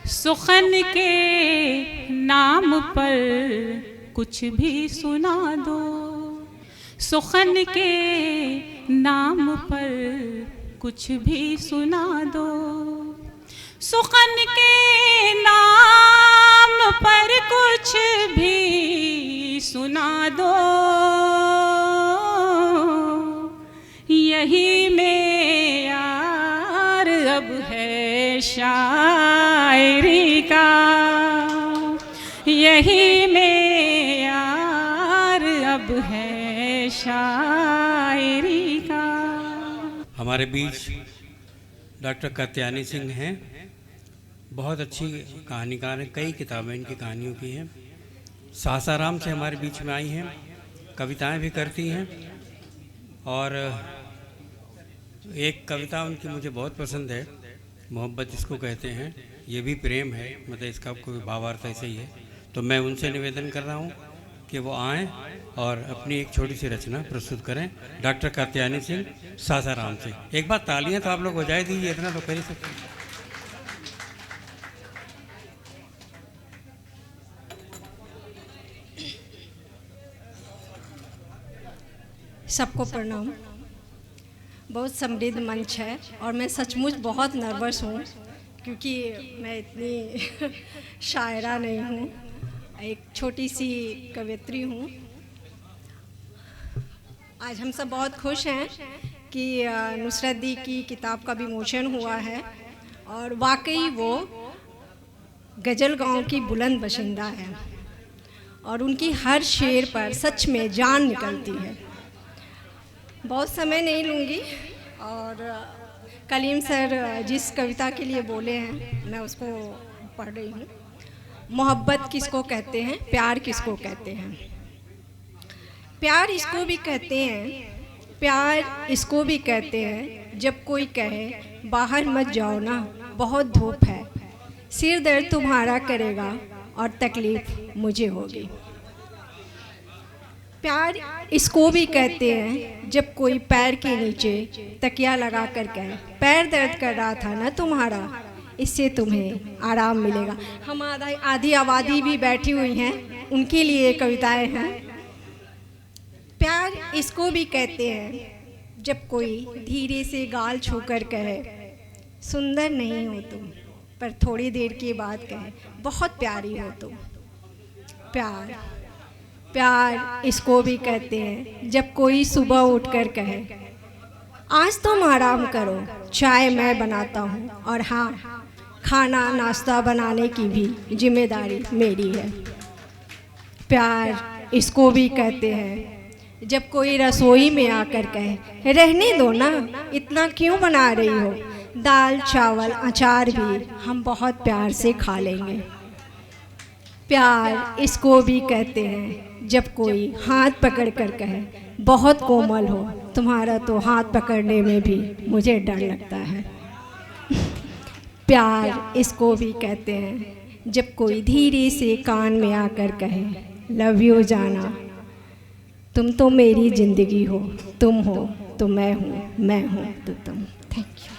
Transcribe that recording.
सुखन के नाम पर कुछ भी सुना दो, सुखन के नाम पर कुछ भी सुना दो, सुखन के नाम पर कुछ भी सुना दो, यही मेयार अब है शायरी का, यही मेयार अब है शायरी का। हमारे बीच डॉक्टर कात्यायनी सिंह हैं। बहुत अच्छी कहानीकार हैं, कई किताबें इनकी कहानियों की हैं। सासाराम से हमारे बीच में आई हैं, कविताएं भी करती हैं। और एक कविता उनकी मुझे बहुत पसंद है, मोहब्बत जिसको कहते हैं, ये भी प्रेम है, मतलब इसका कोई भावार्थ ऐसे ही है। तो मैं उनसे निवेदन कर रहा हूँ कि वो आएँ और अपनी एक छोटी सी रचना प्रस्तुत करें। डॉक्टर कात्यायनी सिंह सासाराम से। एक बार तालियां तो आप लोग बजाए दीजिए, इतना तो कर ही सकते हैं। सबको प्रणाम। बहुत समृद्ध मंच है और मैं सचमुच बहुत नर्वस हूँ क्योंकि मैं इतनी शायरा नहीं हूँ, एक छोटी सी कवयित्री हूँ। आज हम सब बहुत खुश हैं कि नुसरत दी की किताब का विमोचन हुआ है और वाकई वो गजल गांव की बुलंद बशिंदा है और उनकी हर शेर पर सच में जान निकलती है। बहुत समय नहीं लूँगी और कलीम सर जिस कविता के लिए बोले हैं मैं उसको पढ़ रही हूँ। मोहब्बत किसको कहते हैं, प्यार किसको कहते हैं। प्यार इसको भी कहते हैं, प्यार इसको भी कहते हैं जब कोई कहे बाहर मत जाओ ना, बहुत धूप है, सिर दर्द तुम्हारा करेगा और तकलीफ़ मुझे होगी। प्यार इसको भी कहते हैं जब कोई पैर के नीचे तकिया लगा कर कहे पैर दर्द कर रहा था ना तुम्हारा, इससे तुम्हें आराम मिलेगा। हम आधी आबादी भी बैठी हुई हैं, उनके लिए कविताएं हैं। प्यार इसको भी कहते हैं जब कोई धीरे से गाल छूकर कहे सुंदर नहीं हो तुम, पर थोड़ी देर के बाद कहे बहुत प्यारी हो तुम। प्यार इसको भी कहते हैं जब कोई सुबह उठकर कहे आज तुम आराम करो, चाय मैं बनाता हूँ और हाँ, खाना नाश्ता बनाने की भी जिम्मेदारी मेरी है। प्यार इसको भी कहते हैं जब कोई रसोई में आकर कहे रहने दो ना, इतना क्यों बना रही हो, दाल चावल अचार भी हम बहुत प्यार से खा लेंगे। प्यार इसको भी कहते हैं जब कोई हाथ पकड़ कर कहे बहुत कोमल हो, तुम्हारा तो हाथ पकड़ने में भी मुझे डर लगता है। प्यार इसको भी कहते हैं जब कोई धीरे से कान में आकर कहे लव यू जाना, तुम तो मेरी ज़िंदगी हो, तुम हो तो मैं हूँ, मैं हूँ तो तुम। Thank you.